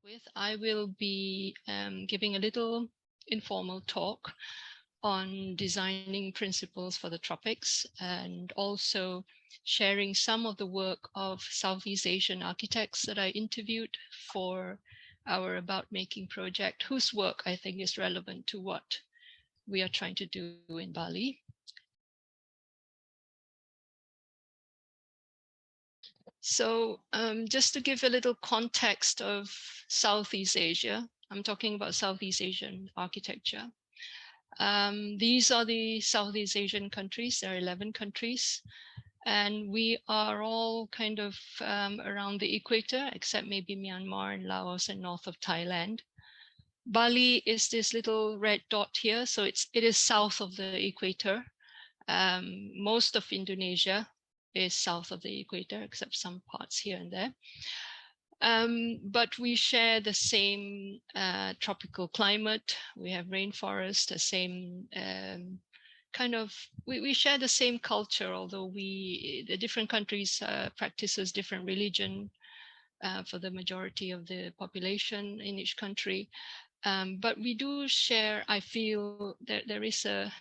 with, I will be giving a little informal talk on designing principles for the tropics, and also sharing some of the work of Southeast Asian architects that I interviewed for our About Making project, whose work I think is relevant to what we are trying to do in Bali. So just to give a little context of Southeast Asia, I'm talking about Southeast Asian architecture. These are the Southeast Asian countries. There are 11 countries, and we are all kind of around the equator, except maybe Myanmar and Laos and north of Thailand. Bali is this little red dot here, so it is south of the equator. Most of Indonesia is south of the equator, except some parts here and there. But we share the same tropical climate. We have rainforest, the same we share the same culture, although the different countries practices different religion for the majority of the population in each country. But we do share, I feel that there is a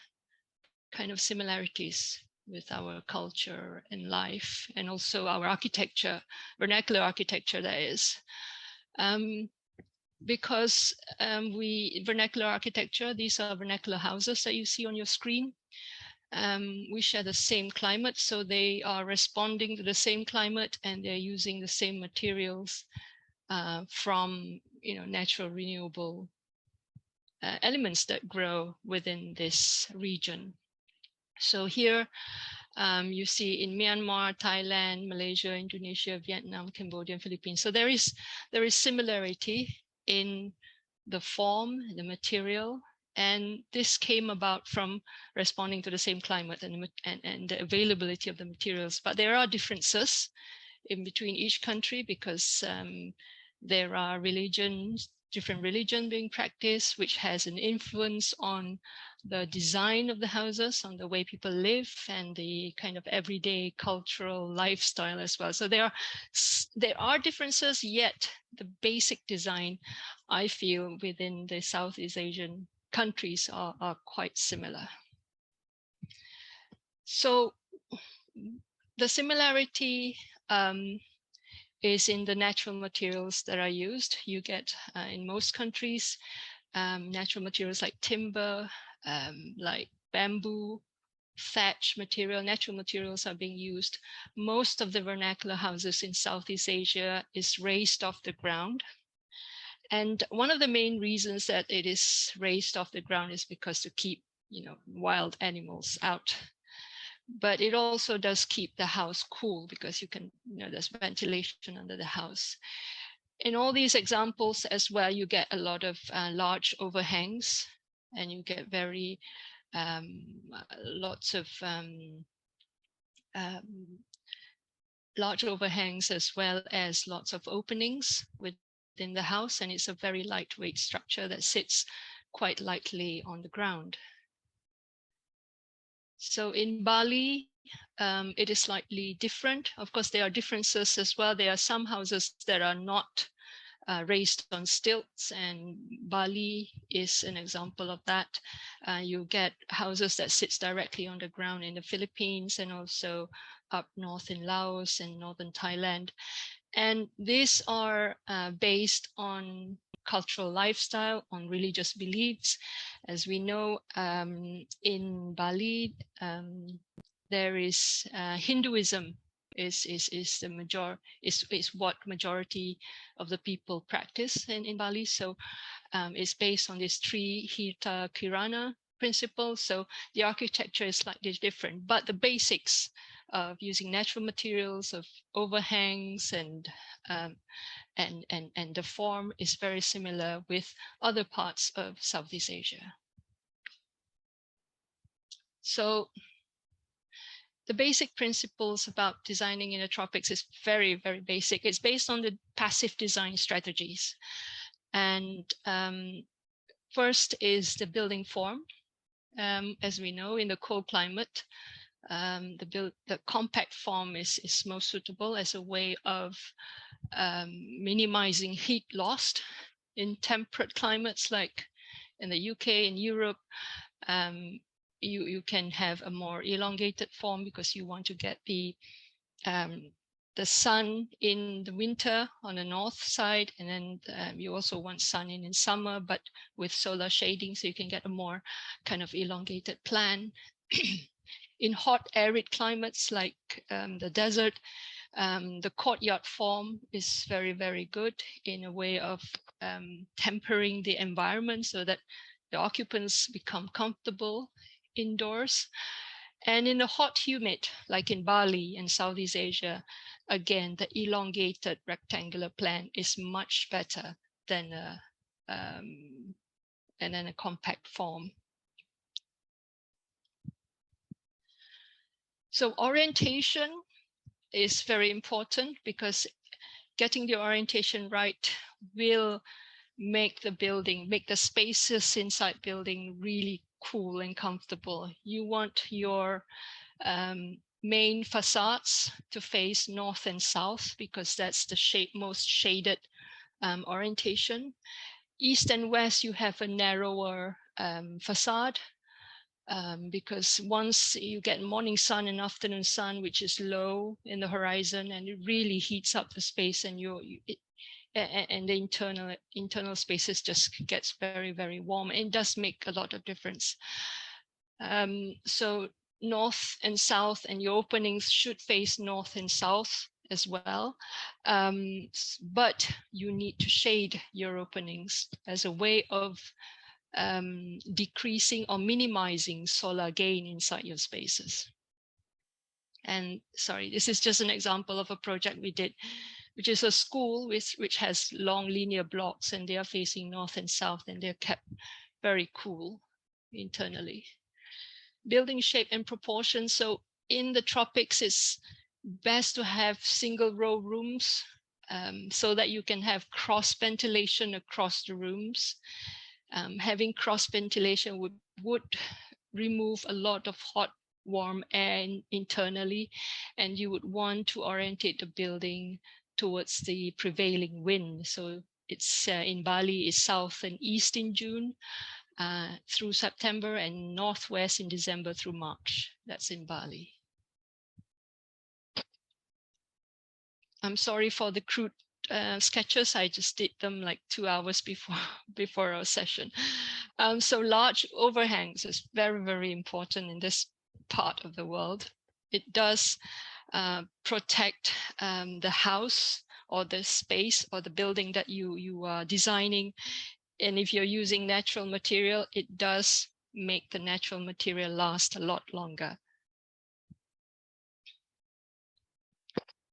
kind of similarities with our culture and life, and also our architecture, vernacular architecture, that is. Because vernacular architecture, these are vernacular houses that you see on your screen. We share the same climate, so they are responding to the same climate, and they're using the same materials from natural renewable elements that grow within this region. So here you see in Myanmar, Thailand, Malaysia, Indonesia, Vietnam, Cambodia, and Philippines. So there is similarity in the form, the material, and this came about from responding to the same climate and the availability of the materials. But there are differences in between each country, because there are different religion being practiced, which has an influence on the design of the houses, on the way people live, and the kind of everyday cultural lifestyle as well. So there are differences, yet the basic design, I feel, within the Southeast Asian countries are quite similar. So the similarity is in the natural materials that are used. You get in most countries natural materials like timber, like bamboo, thatch material. Natural materials are being used. Most of the vernacular houses in Southeast Asia is raised off the ground. And one of the main reasons that it is raised off the ground is because to keep, wild animals out. But it also does keep the house cool, because you can, there's ventilation under the house. In all these examples as well, you get a lot of large overhangs, and you get very lots of large overhangs, as well as lots of openings within the house, and it's a very lightweight structure that sits quite lightly on the ground. So in Bali, it is slightly different. Of course, there are differences as well. There are some houses that are not raised on stilts, and Bali is an example of that. You get houses that sits directly on the ground in the Philippines, and also up north in Laos and northern Thailand. And these are based on cultural lifestyle, on religious beliefs. As we know, in Bali, there is Hinduism is what majority of the people practice in Bali. So it's based on this Trihita Kirana principle. So the architecture is slightly different, but the basics of using natural materials, of overhangs, and the form is very similar with other parts of Southeast Asia. So the basic principles about designing in the tropics is very, very basic. It's based on the passive design strategies. And first is the building form. As we know, in the cold climate, the compact form is most suitable as a way of minimizing heat loss in temperate climates like in the UK and Europe. You can have a more elongated form because you want to get the sun in the winter on the north side, and then you also want sun in summer, but with solar shading, so you can get a more kind of elongated plan. In hot arid climates like the desert, the courtyard form is very, very good in a way of tempering the environment so that the occupants become comfortable indoors. And in the hot humid, like in Bali and Southeast Asia, again, the elongated rectangular plan is much better than a compact form. So orientation is very important because getting the orientation right will make the spaces inside building really cool and comfortable. You want your main facades to face north and south because that's the most shaded orientation. East and west, you have a narrower facade because once you get morning sun and afternoon sun, which is low in the horizon, and it really heats up the space, and and the internal spaces just gets very, very warm. It does make a lot of difference. So north and south, and your openings should face north and south as well. But you need to shade your openings as a way of decreasing or minimizing solar gain inside your spaces. And sorry, this is just an example of a project we did, which is a school which has long linear blocks, and they are facing north and south, and they're kept very cool internally. Building shape and proportion. So in the tropics, it's best to have single row rooms so that you can have cross ventilation across the rooms. Having cross ventilation would remove a lot of hot, warm air internally, and you would want to orientate the building towards the prevailing wind. So it's in Bali is south and east in June through September, and northwest in December through March. That's in Bali. I'm sorry for the crude sketches. I just did them like 2 hours before our session. So large overhangs is very, very important in this part of the world. It does protect the house or the space or the building that you are designing. And if you're using natural material, it does make the natural material last a lot longer.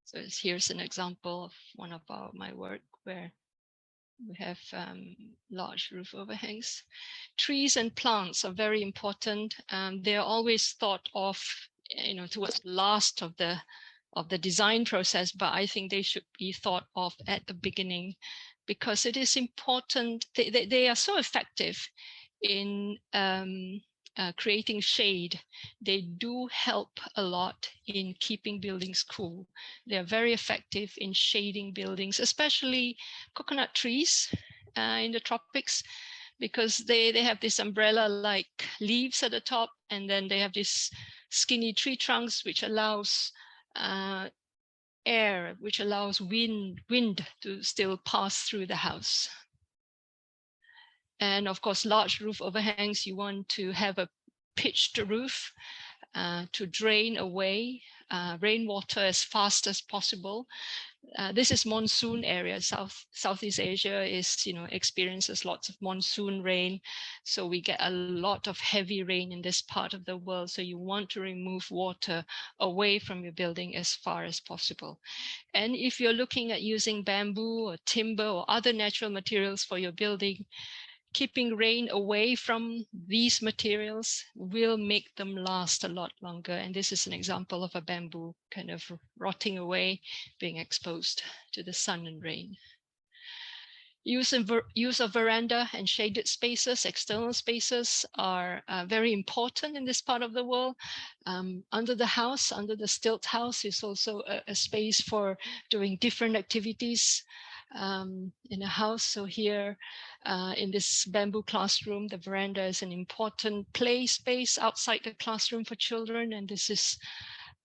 So here's an example of one of my work where we have large roof overhangs. Trees and plants are very important. They are always thought of, towards the last of the design process, but I think they should be thought of at the beginning because it is important. They are so effective in creating shade. They do help a lot in keeping buildings cool. They are very effective in shading buildings, especially coconut trees in the tropics, because they have this umbrella-like leaves at the top, and then they have these skinny tree trunks, which allows air, which allows wind to still pass through the house. And of course, large roof overhangs, you want to have a pitched roof to drain away rainwater as fast as possible. This is monsoon area. Southeast Asia is, experiences lots of monsoon rain. So we get a lot of heavy rain in this part of the world. So you want to remove water away from your building as far as possible. And if you're looking at using bamboo or timber or other natural materials for your building, keeping rain away from these materials will make them last a lot longer. And this is an example of a bamboo kind of rotting away, being exposed to the sun and rain. Use of veranda and shaded spaces, external spaces are very important in this part of the world. Under the house, under the stilt house, is also a space for doing different activities in a house. So here in this bamboo classroom, the veranda is an important play space outside the classroom for children. And this is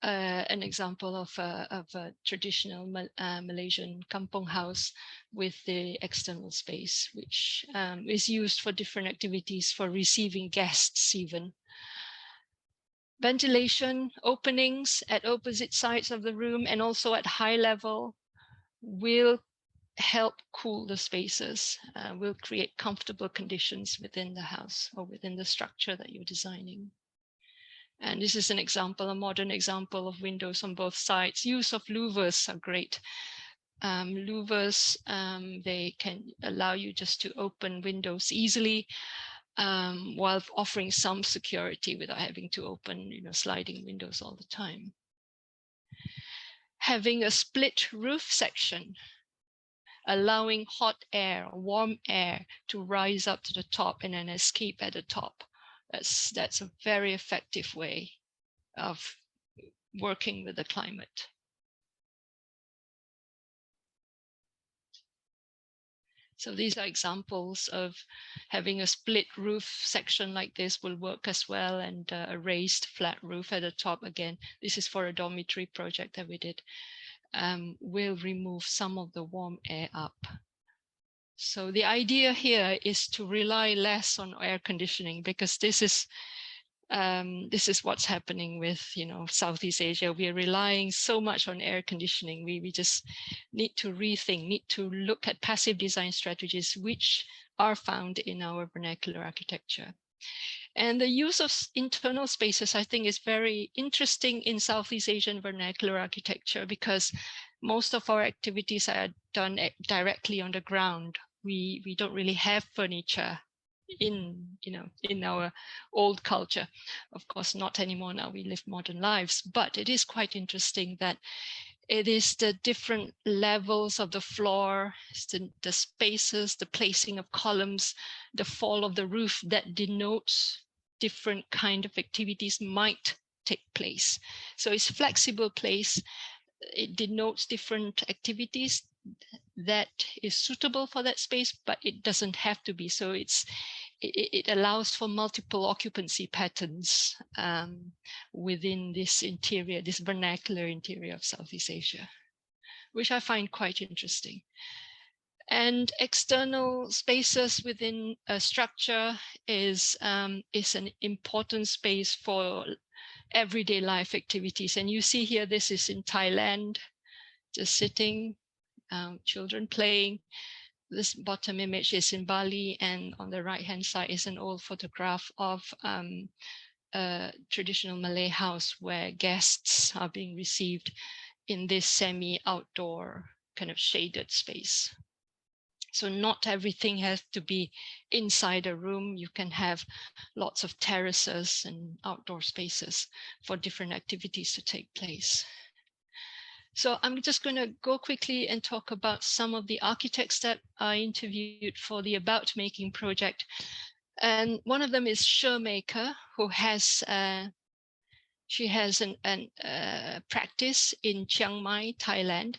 an example of a traditional Malaysian kampong house with the external space, which is used for different activities, for receiving guests even. Ventilation openings at opposite sides of the room and also at high level will help cool the spaces, will create comfortable conditions within the house or within the structure that you're designing. And this is an example, a modern example of windows on both sides. Use of louvers are great. Louvers, they can allow you just to open windows easily while offering some security without having to open, sliding windows all the time. Having a split roof section, allowing hot air, warm air to rise up to the top and then escape at the top. That's a very effective way of working with the climate. So these are examples of having a split roof section like this will work as well, and a raised flat roof at the top. Again, this is for a dormitory project that we did, will remove some of the warm air up. So the idea here is to rely less on air conditioning, because this is what's happening with Southeast Asia. We are relying so much on air conditioning. We just need to rethink, need to look at passive design strategies which are found in our vernacular architecture. And the use of internal spaces, I think, is very interesting in Southeast Asian vernacular architecture, because most of our activities are done directly on the ground. We don't really have furniture in our old culture. Of course, not anymore now, we live modern lives, but it is quite interesting that it is the different levels of the floor, the spaces, the placing of columns, the fall of the roof that denotes different kind of activities might take place. So it's flexible place. It denotes different activities that is suitable for that space, but it doesn't have to be. So it allows for multiple occupancy patterns within this interior, this vernacular interior of Southeast Asia, which I find quite interesting. And external spaces within a structure is an important space for everyday life activities. And you see here, this is in Thailand, just sitting, children playing. This bottom image is in Bali, and on the right-hand side is an old photograph of a traditional Malay house where guests are being received in this semi-outdoor kind of shaded space. So not everything has to be inside a room. You can have lots of terraces and outdoor spaces for different activities to take place. So I'm just going to go quickly and talk about some of the architects that I interviewed for the About Making project. And one of them is Shoemaker, who has she has an practice in Chiang Mai, Thailand.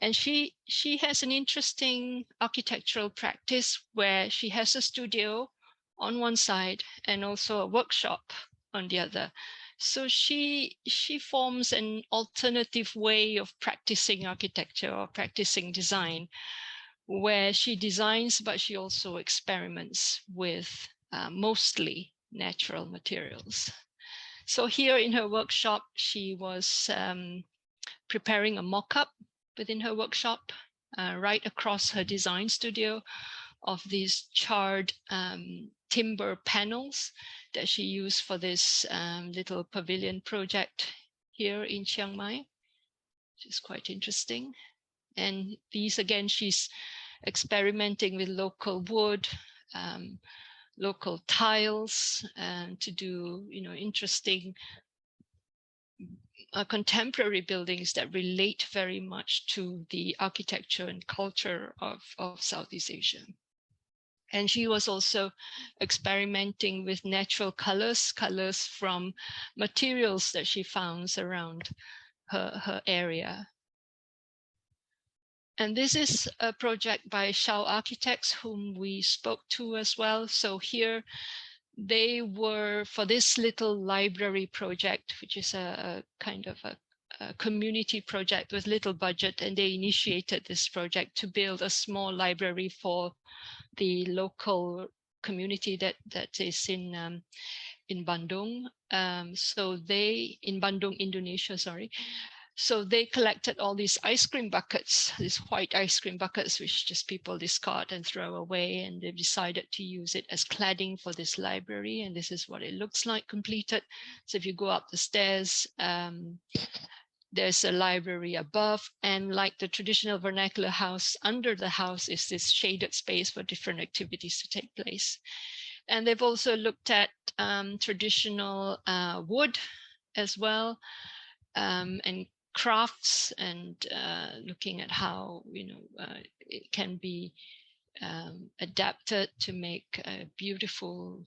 And she has an interesting architectural practice where she has a studio on one side and also a workshop on the other. So she forms an alternative way of practicing architecture or practicing design, where she designs, but she also experiments with mostly natural materials. So here in her workshop, she was preparing a mock-up within her workshop, right across her design studio, of these charred timber panels that she used for this little pavilion project here in Chiang Mai, which is quite interesting. And these, again, she's experimenting with local wood, local tiles, to do interesting contemporary buildings that relate very much to the architecture and culture of Southeast Asia. And she was also experimenting with natural colors from materials that she found around her area. And this is a project by Shao Architects, whom we spoke to as well. So here they were, for this little library project, which is a kind of a community project with little budget, and they initiated this project to build a small library for the local community that is in Bandung. So they, in Bandung, Indonesia, sorry. So they collected all these ice cream buckets, these white ice cream buckets, which just people discard and throw away. And they've decided to use it as cladding for this library. And this is what it looks like completed. So if you go up the stairs, there's a library above, and like the traditional vernacular house, under the house is this shaded space for different activities to take place. And they've also looked at traditional wood as well, and crafts, and looking at how it can be adapted to make a beautiful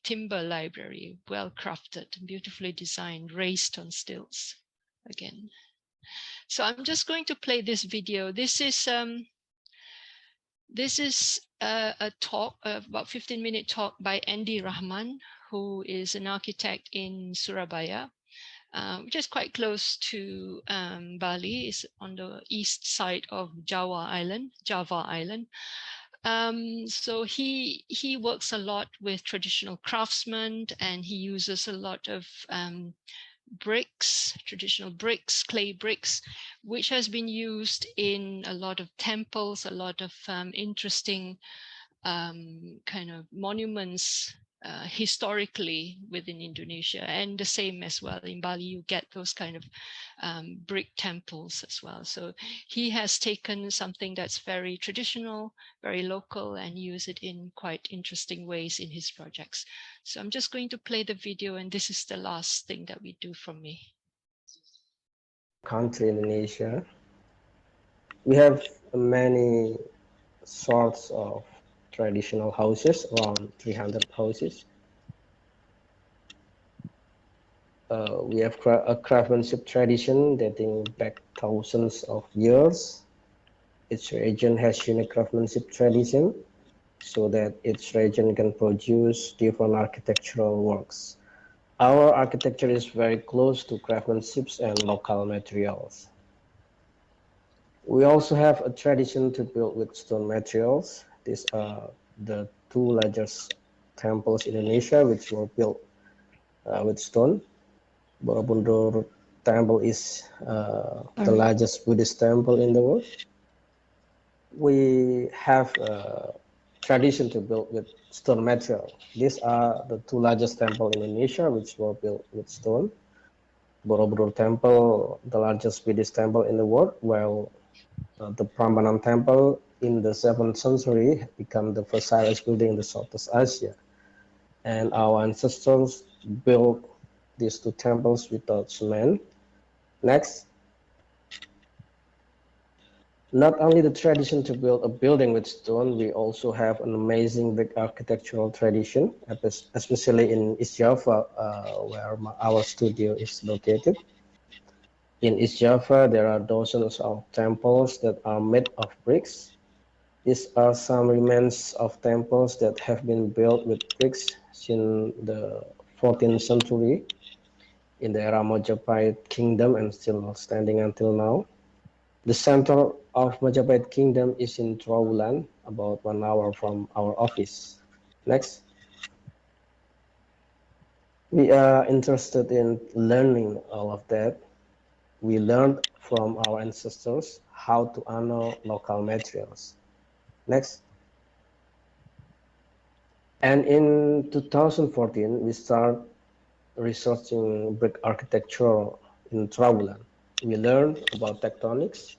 timber library, well crafted, beautifully designed, raised on stilts again. So I'm just going to play this video. This is a talk, about 15-minute talk by Andy Rahman, who is an architect in Surabaya, which is quite close to Bali. Is on the east side of Java Island. So he works a lot with traditional craftsmen, and he uses a lot of bricks, traditional bricks, clay bricks, which has been used in a lot of temples, a lot of interesting kind of monuments historically within Indonesia, and the same as well in Bali. You get those kind of brick temples as well. So he has taken something that's very traditional, very local, and use it in quite interesting ways in his projects. So I'm just going to play the video, and this is the last thing that we do from me. Country Indonesia, we have many sorts of traditional houses, around 300 houses. We have a craftsmanship tradition dating back thousands of years. Each region has unique craftsmanship tradition, so that each region can produce different architectural works. Our architecture is very close to craftsmanship and local materials. We also have a tradition to build with stone materials. These are the two largest temples in Indonesia, which were built with stone. Borobudur temple is the largest Buddhist temple in the world. We have a tradition to build with stone material. These are the two largest temples in Indonesia, which were built with stone. Borobudur temple, the largest Buddhist temple in the world, while the Prambanan temple in the 7th century became the first Chinese building in the Southeast Asia. And our ancestors built these two temples without cement. Next. Not only the tradition to build a building with stone, we also have an amazing brick architectural tradition, especially in East Java, where our studio is located. In East Java, there are dozens of temples that are made of bricks. These are some remains of temples that have been built with bricks since the 14th century in the era Majapahit Kingdom and still standing until now. The center of Majapahit Kingdom is in Trawulan, about 1 hour from our office. Next. We are interested in learning all of that. We learned from our ancestors how to honor local materials. Next. And in 2014, we start researching brick architecture in Trawulan. We learned about tectonics,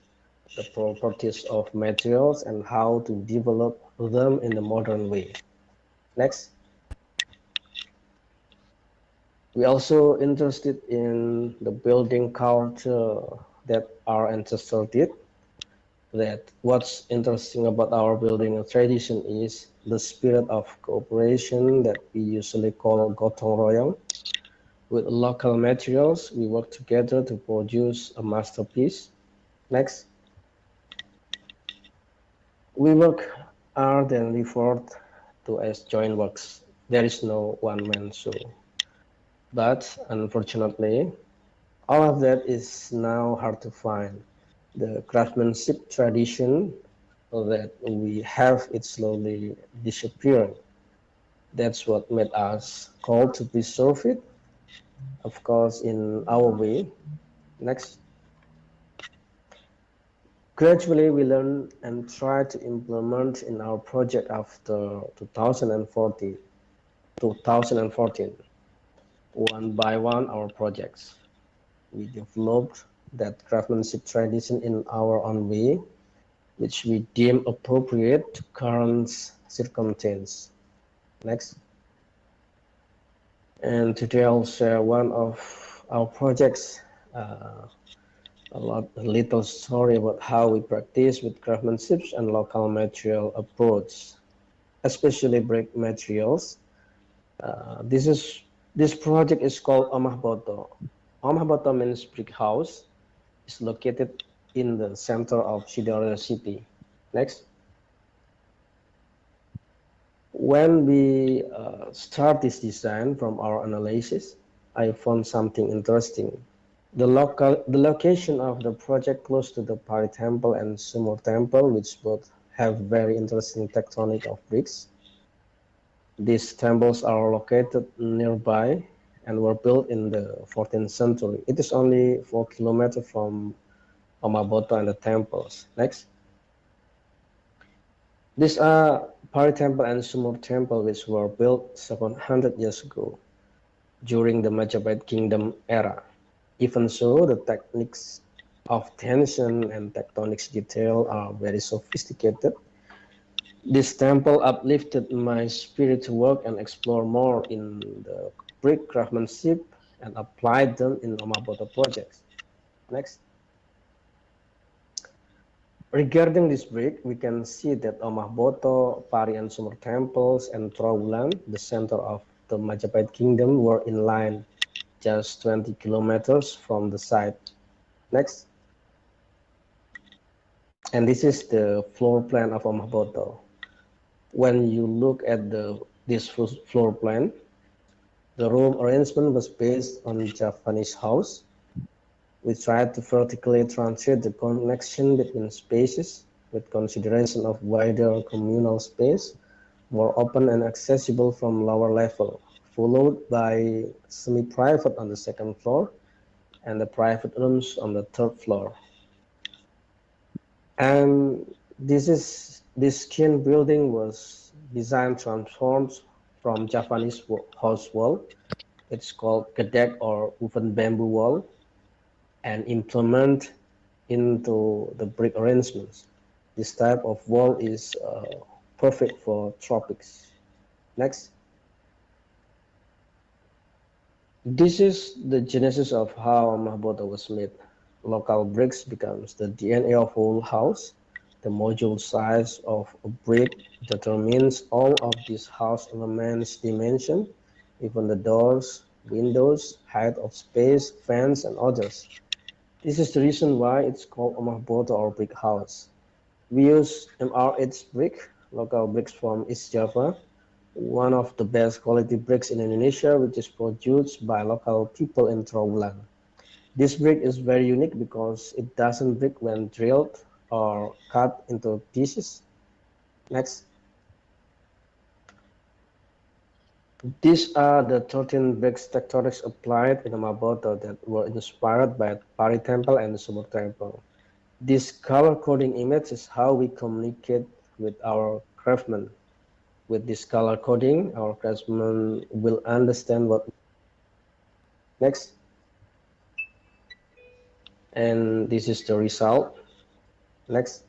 the properties of materials, and how to develop them in a modern way. Next. We also interested in the building culture that our ancestors did. That what's interesting about our building tradition is the spirit of cooperation that we usually call gotong royong. With local materials, we work together to produce a masterpiece. Next, we work hard and referred to as joint works. There is no one-man show. But unfortunately, all of that is now hard to find. The craftsmanship tradition that we have is slowly disappearing. That's what made us call to preserve it, of course, in our way. Next, gradually we learn and try to implement in our project after 2014, one by one our projects. We developed that craftsmanship tradition in our own way, which we deem appropriate to current circumstances. Next. And today I'll share one of our projects, a little story about how we practice with craftsmanship and local material approach, especially brick materials. This project is called Omah Boto. Omah Boto means brick house. It's located in the center of Sidoarjo city. Next. When we start this design from our analysis, I found something interesting. The location of the project close to the Pari Temple and Sumur Temple, which both have very interesting tectonic of bricks. These temples are located nearby and were built in the 14th century. It is only 4 kilometers from Omah Boto and the temples. Next. These are Pari Temple and Sumur Temple, which were built 700 years ago during the Majapahit Kingdom era. Even so, the techniques of tension and tectonics detail are very sophisticated. This temple uplifted my spirit to work and explore more in the brick craftsmanship and applied them in Omah Boto projects. Next. Regarding this brick, we can see that Omah Boto, Pari and Sumur temples and Trowulan, the center of the Majapahit Kingdom, were in line just 20 kilometers from the site. Next. And this is the floor plan of Omah Boto. When you look at this floor plan, the room arrangement was based on Japanese house. We tried to vertically translate the connection between spaces with consideration of wider communal space, more open and accessible from lower level, followed by semi-private on the second floor and the private rooms on the third floor. And this skin building was designed transformed from Japanese house wall. It's called gedek or woven bamboo wall, and implement into the brick arrangements. This type of wall is perfect for tropics. Next. This is the genesis of how Omah Boto was made. Local bricks becomes the DNA of whole house. The module size of a brick determines all of these house elements' dimension, even the doors, windows, height of space, fence, and others. This is the reason why it's called Omah Boto or brick house. We use MR8 brick, local bricks from East Java, one of the best quality bricks in Indonesia, which is produced by local people in Trowulan. This brick is very unique because it doesn't break when drilled or cut into pieces. Next. These are the 13 bricks tectonics applied in Omah Boto that were inspired by Pari Temple and the Sumur Temple. This color coding image is how we communicate with our craftsmen. With this color coding, our craftsmen will understand what. Next. And this is the result. Next.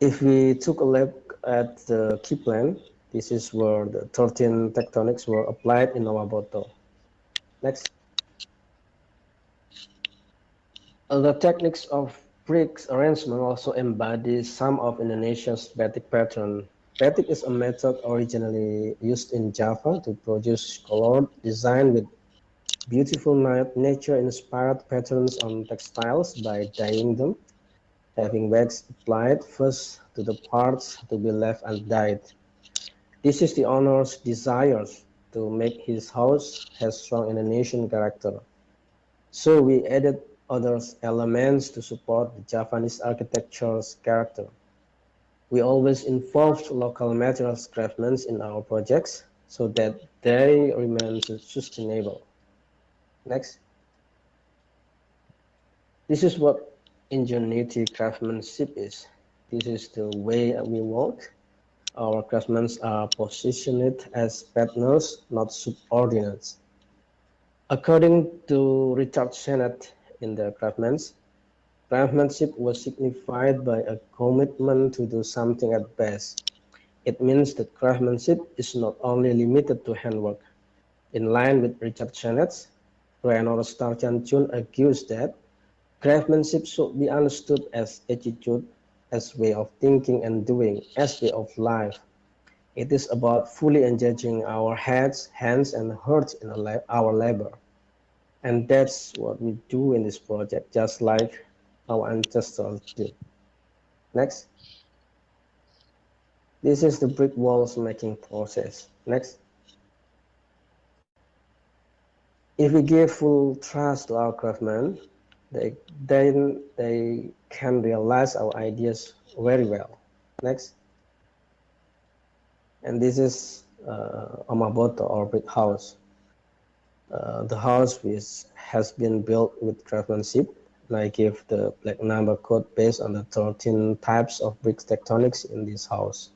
If we took a look at the key plan, This is where the 13 tectonics were applied in our bottle. Next. The techniques of bricks arrangement also embody some of Indonesia's batik pattern. Batik is a method originally used in Java to produce colored design with beautiful nature-inspired patterns on textiles by dyeing them, having wax applied first to the parts to be left undyed. This is the owner's desires to make his house have strong Indonesian character. So we added other elements to support the Javanese architecture's character. We always involved local materials craftsmen in our projects so that they remain sustainable. Next. This is what ingenuity craftsmanship is. This is the way we work. Our craftsmen are positioned as partners, not subordinates. According to Richard Sennett in the Craftsmanship was signified by a commitment to do something at best. It means that craftsmanship is not only limited to handwork. In line with Richard Sennett, Reinhold Starchan-Chun argues that craftsmanship should be understood as attitude, as way of thinking and doing, as way of life. It is about fully engaging our heads, hands, and hearts in our labor. And that's what we do in this project, just like our ancestors did. Next. This is the brick walls making process. Next. If we give full trust to our craftsmen, then they can realize our ideas very well. Next. And this is Omaboto, or brick house. The house has been built with craftsmanship, and I give the black number code based on the 13 types of brick tectonics in this house.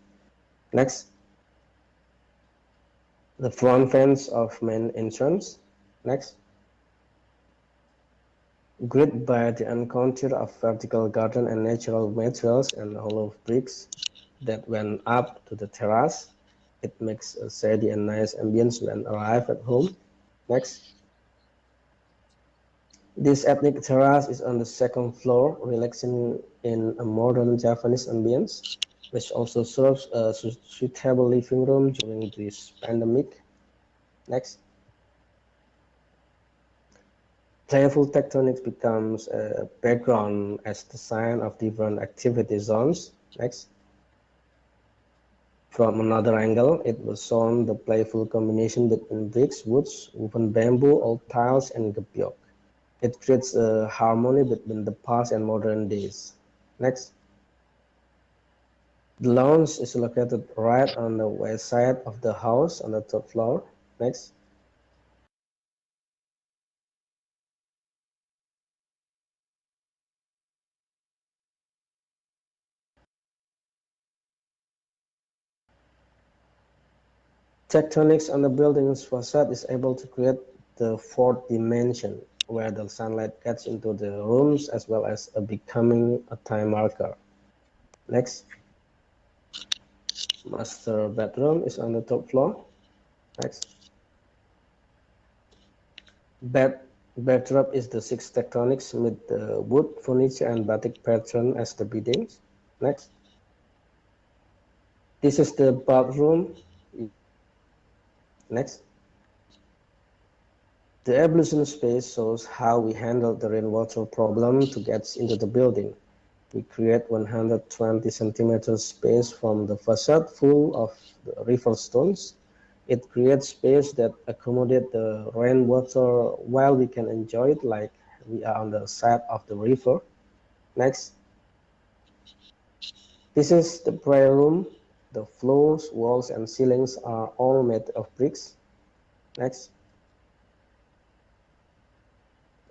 Next. The front fence of main entrance. Next. Grid by the encounter of vertical garden and natural materials and hollow bricks that went up to the terrace. It makes a shady and nice ambience when arrive at home. Next. This ethnic terrace is on the second floor, relaxing in a modern Javanese ambience, which also serves a suitable living room during this pandemic. Next. Playful tectonics becomes a background as the sign of different activity zones. Next. From another angle, it was shown the playful combination between bricks, woods, woven bamboo, old tiles, and gebyok. It creates a harmony between the past and modern days. Next. The lounge is located right on the west side of the house on the third floor. Next. Tectonics on the building's facade is able to create the fourth dimension, where the sunlight gets into the rooms as well as becoming a time marker. Next. Master bedroom is on the top floor. Next. Backdrop is the six tectonics with the wood, furniture, and batik pattern as the beddings. Next. This is the bathroom. Next. The evolution space shows how we handle the rainwater problem to get into the building. We create 120 centimeters space from the facade full of the river stones. It creates space that accommodate the rainwater while we can enjoy it like we are on the side of the river. Next. This is the prayer room. The floors, walls, and ceilings are all made of bricks. Next.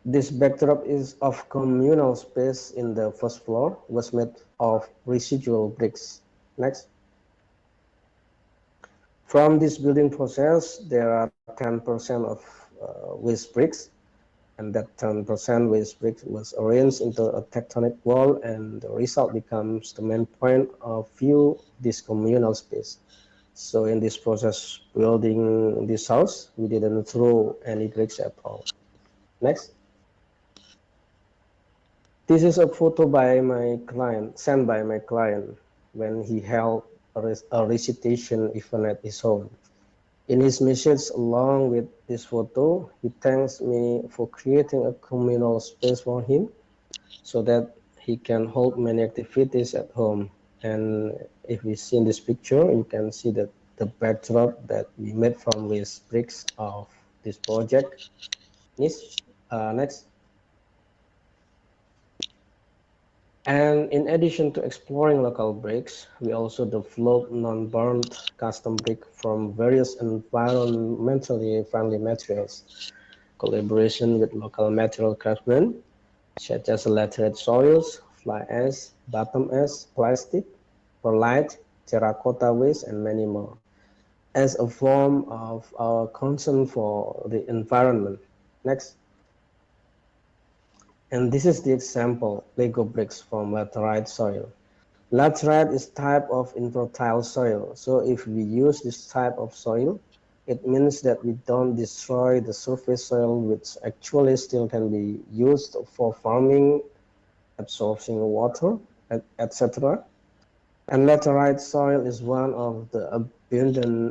This backdrop is of communal space in the first floor, was made of residual bricks. Next. From this building process, there are 10% of waste bricks, and that 10% waste bricks was arranged into a tectonic wall, and the result becomes the main point of view, this communal space. So in this process building this house, we didn't throw any bricks at all. Next. This is a photo by my client, sent by my client when he held a recitation event at his home. In his message along with this photo, he thanks me for creating a communal space for him so that he can hold many activities at home. And if we see in this picture, you can see that the backdrop that we made from these bricks of this project. Next. And in addition to exploring local bricks, we also develop non-burnt custom brick from various environmentally friendly materials. Collaboration with local material craftsmen, such as laterite soils, fly ash, bottom ash, plastic, perlite, terracotta waste, and many more, as a form of our concern for the environment. Next. And this is the example, Lego bricks from laterite soil. Laterite is type of infertile soil, so if we use this type of soil, it means that we don't destroy the surface soil, which actually still can be used for farming, absorbing water, etc. And laterite soil is one of the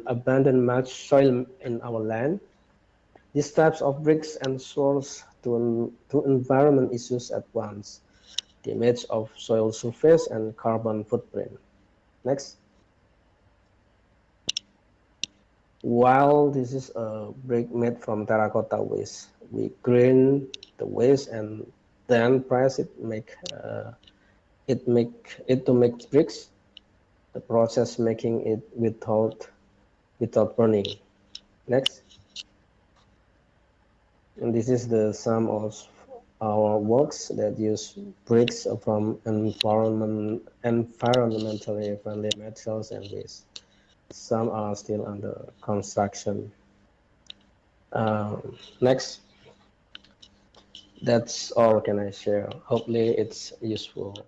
abundant match soil in our land. These types of bricks and source to environment issues at once, the image of soil surface and carbon footprint. Next. While this is a brick made from terracotta waste, we grind the waste and then press it, to make bricks. The process making it without burning. Next. And this is the sum of our works that use bricks from environmentally friendly materials and waste. Some are still under construction. Next. That's all can I share. Hopefully it's useful.